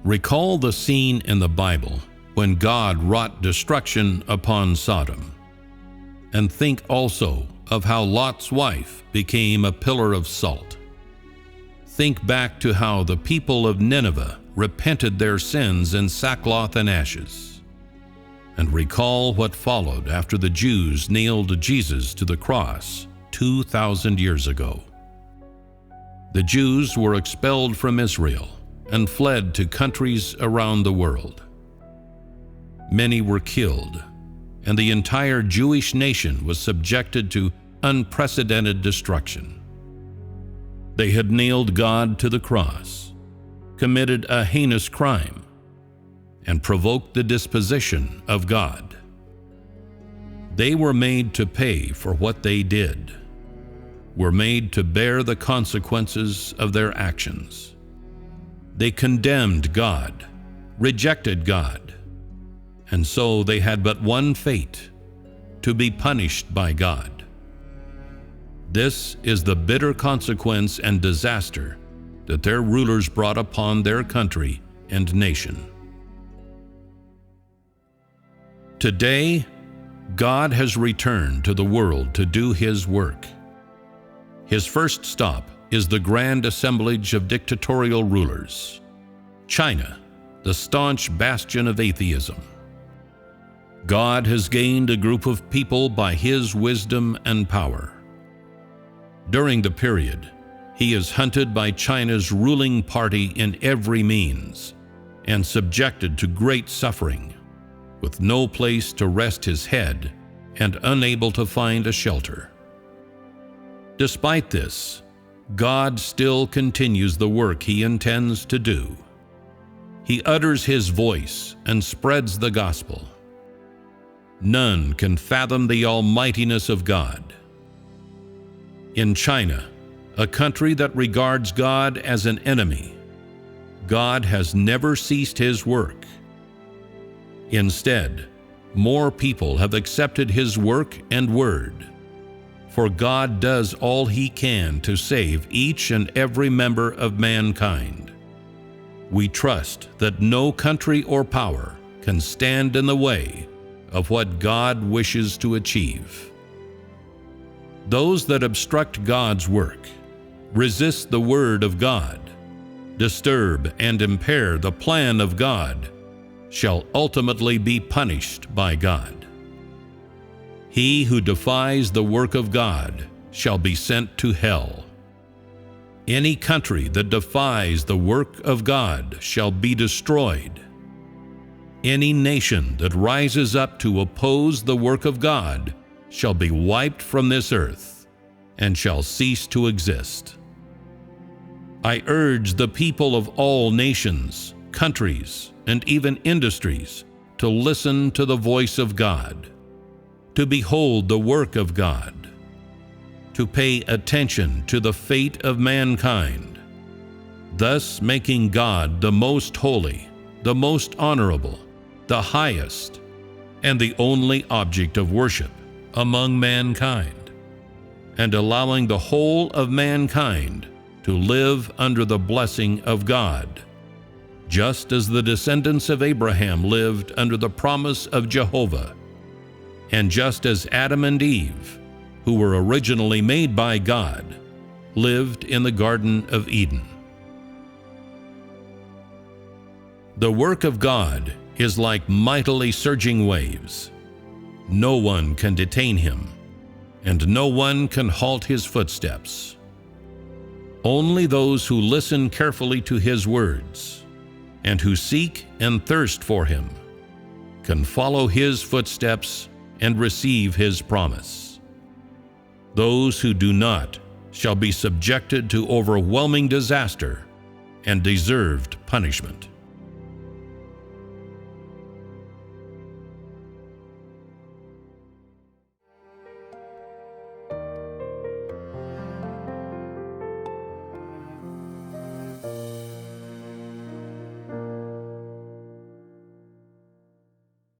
Recall the scene in the Bible when God wrought destruction upon Sodom. And think also of how Lot's wife became a pillar of salt. Think back to how the people of Nineveh repented their sins in sackcloth and ashes. And recall what followed after the Jews nailed Jesus to the cross 2,000 years ago. The Jews were expelled from Israel and fled to countries around the world. Many were killed, and the entire Jewish nation was subjected to unprecedented destruction. They had nailed God to the cross, committed a heinous crime, and provoked the disposition of God. They were made to pay for what they did, were made to bear the consequences of their actions. They condemned God, rejected God, and so they had but one fate: to be punished by God. This is the bitter consequence and disaster that their rulers brought upon their country and nation. Today, God has returned to the world to do His work. His first stop is the grand assemblage of dictatorial rulers, China, the staunch bastion of atheism. God has gained a group of people by His wisdom and power. During the period, He is hunted by China's ruling party in every means and subjected to great suffering, with no place to rest His head and unable to find a shelter. Despite this, God still continues the work He intends to do. He utters His voice and spreads the gospel. None can fathom the almightiness of God. In China, a country that regards God as an enemy, God has never ceased His work. Instead, more people have accepted His work and word, for God does all He can to save each and every member of mankind. We trust that no country or power can stand in the way of what God wishes to achieve. Those that obstruct God's work, resist the word of God, disturb and impair the plan of God, shall ultimately be punished by God. He who defies the work of God shall be sent to hell. Any country that defies the work of God shall be destroyed. Any nation that rises up to oppose the work of God shall be wiped from this earth and shall cease to exist. I urge the people of all nations, countries, and even industries to listen to the voice of God, to behold the work of God, to pay attention to the fate of mankind, thus making God the most holy, the most honorable, the highest, and the only object of worship among mankind, and allowing the whole of mankind to live under the blessing of God, just as the descendants of Abraham lived under the promise of Jehovah, and just as Adam and Eve, who were originally made by God, lived in the Garden of Eden. The work of God is like mightily surging waves. No one can detain Him, and no one can halt His footsteps. Only those who listen carefully to His words, and who seek and thirst for Him, can follow His footsteps and receive His promise. Those who do not shall be subjected to overwhelming disaster and deserved punishment.